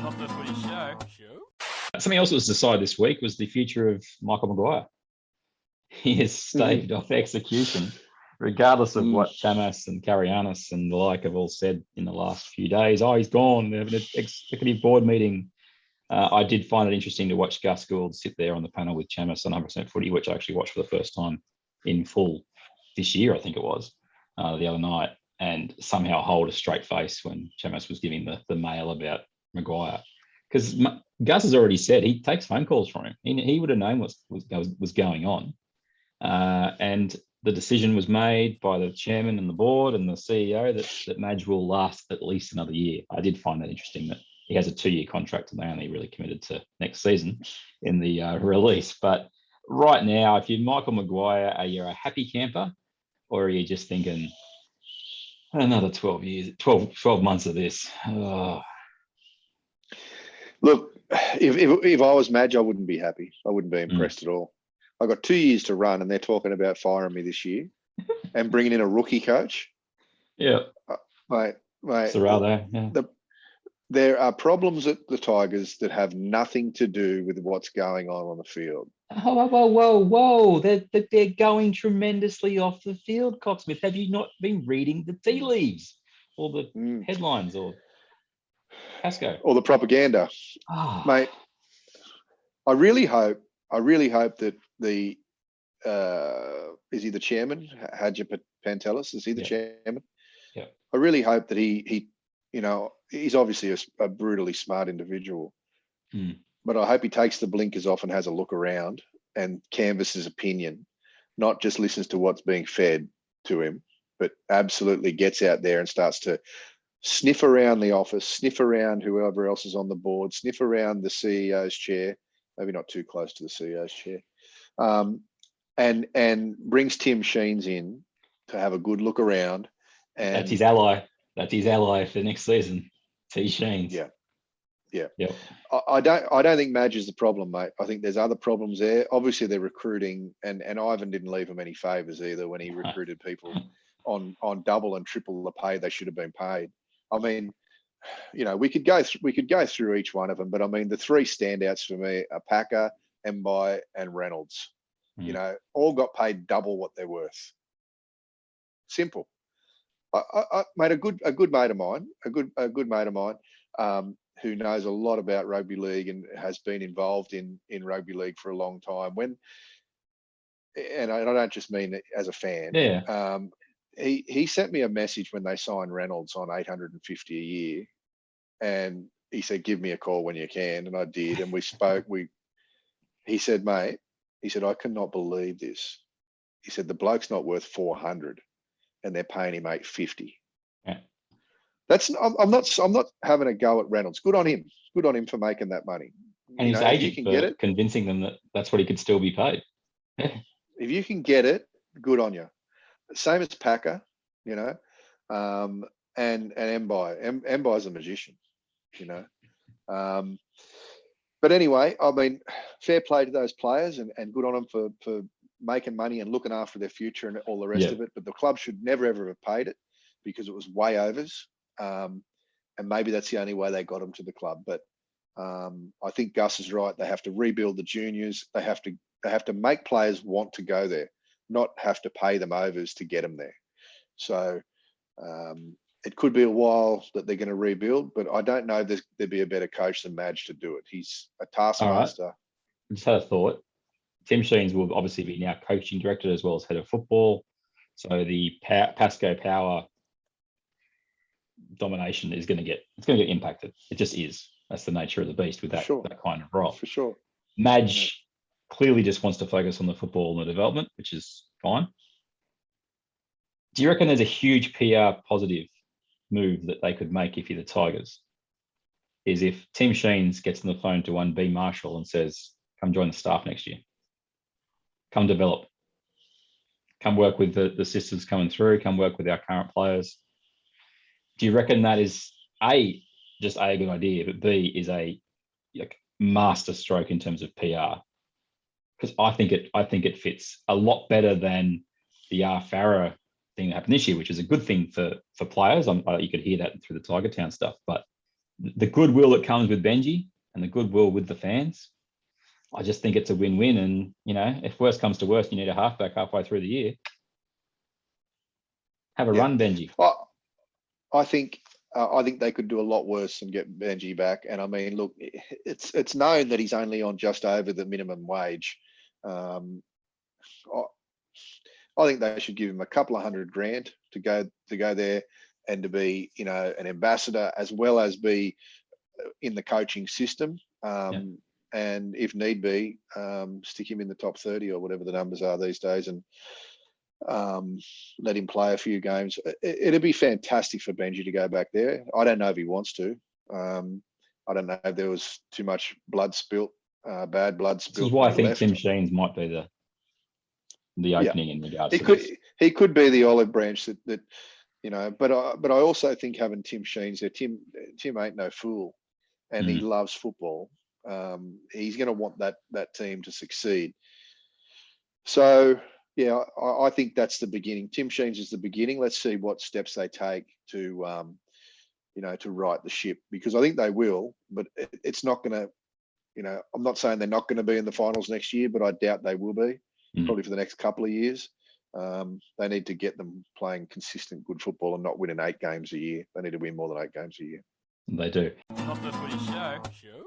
Not the footy show. Something else that was decided this week was the future of Michael Maguire. He has staved off execution, regardless of what Chamas and Karianis and the like have all said in the last few days. Oh, he's gone. They have an executive board meeting. I did find it interesting to watch Gus Gould sit there on the panel with Chamas on 100% footy, which I actually watched for the first time in full this year, I think it was, the other night, and somehow hold a straight face when Chamas was giving the mail about Maguire. Because Gus has already said he takes phone calls from him. He would have known what was going on. And the decision was made by the chairman and the board and the CEO that Madge will last at least another year. I did find that interesting that he has a 2-year contract and they only really committed to next season in the release. But right now, if you're Michael Maguire, are you a happy camper or are you just thinking another 12 months of this? Oh. Look, if I was Madge, I wouldn't be happy. I wouldn't be impressed at all. I've got 2 years to run and they're talking about firing me this year and bringing in a rookie coach. Yeah. Mate. Serraldo, yeah. There are problems at the Tigers that have nothing to do with what's going on the field. Whoa. They're going tremendously off the field, Cocksmith. Have you not been reading the tea leaves or the headlines or Pasco? Or the propaganda? Mate, I really hope that the is he the chairman, Hadji Pantelis? Is he the chairman? Yeah. I really hope that he he's obviously a brutally smart individual, but I hope he takes the blinkers off and has a look around and canvasses opinion, not just listens to what's being fed to him, but absolutely gets out there and starts to sniff around the office, sniff around whoever else is on the board, sniff around the CEO's chair, maybe not too close to the CEO's chair, and brings Tim Sheens in to have a good look around. And that's his ally. That's his ally for next season, T. Sheens. Yeah. Yep. I don't think Madge is the problem, mate. I think there's other problems there. Obviously, they're recruiting, and Ivan didn't leave him any favours either when he recruited people on double and triple the pay they should have been paid. I mean, we could go through each one of them, but I mean, the three standouts for me are Packer, Mbai, and Reynolds. All got paid double what they're worth. Simple. I made a good mate of mine, who knows a lot about rugby league and has been involved in rugby league for a long time. And I don't just mean as a fan. Yeah. He sent me a message when they signed Reynolds on $850 a year, and he said, "Give me a call when you can," and I did, and we spoke. He said, "Mate," he said, "I cannot believe this." He said, "The bloke's not worth 400, and they're paying him 850." Yeah. I'm not having a go at Reynolds. Good on him. Good on him for making that money. And his agent for convincing them that that's what he could still be paid. If you can get it, good on you. Same as Packer, and Mbai. Mbai's a magician, But anyway, I mean, fair play to those players and good on them for making money and looking after their future and all the rest of it. But the club should never, ever have paid it because it was way overs. And maybe that's the only way they got them to the club. But I think Gus is right. They have to rebuild the juniors. They have to make players want to go there, not have to pay them overs to get them there. So it could be a while that they're going to rebuild, but I don't know if there'd be a better coach than Madge to do it. He's a taskmaster. Right. I just had a thought. Tim Sheens will obviously be now coaching director as well as head of football. So the Pasco Power domination is going to get impacted. It just is. That's the nature of the beast with that kind of role. For sure. Madge clearly just wants to focus on the football and the development, which is fine. Do you reckon there's a huge PR positive move that they could make if you're the Tigers? Is if Tim Sheens gets on the phone to one B Marshall and says, "Come join the staff next year. Come develop. Come work with the systems coming through. Come work with our current players." Do you reckon that is just a good idea, but B is a master stroke in terms of PR? Because I think it fits a lot better than the Farah thing that happened this year, which is a good thing for players. You could hear that through the Tiger Town stuff, but the goodwill that comes with Benji and the goodwill with the fans, I just think it's a win-win. And, you know, if worst comes to worst, you need a halfback halfway through the year. Have a Yeah. run, Benji. I think they could do a lot worse than get Benji back. And I mean, look, it's known that he's only on just over the minimum wage. I think they should give him a couple of $100,000 to go there and to be, you know, an ambassador as well as be in the coaching system. And if need be, stick him in the top 30 or whatever the numbers are these days, and let him play a few games. It'd be fantastic for Benji to go back there. I don't know if he wants to. I don't know if there was too much blood spilt, bad blood spilt. This is why I think left. Tim Sheens might be the opening in regards to this. He could be the olive branch that you know. But I also think having Tim Sheens there, Tim ain't no fool, and he loves football. He's going to want that team to succeed. So yeah, I think that's the beginning. Tim Sheens is the beginning. Let's see what steps they take to, you know, to right the ship, because I think they will. But it's not going to, you know, I'm not saying they're not going to be in the finals next year, but I doubt they will be. Probably for the next couple of years. They need to get them playing consistent good football and not winning 8 games a year. They need to win more than 8 games a year. They do. Not the footy show.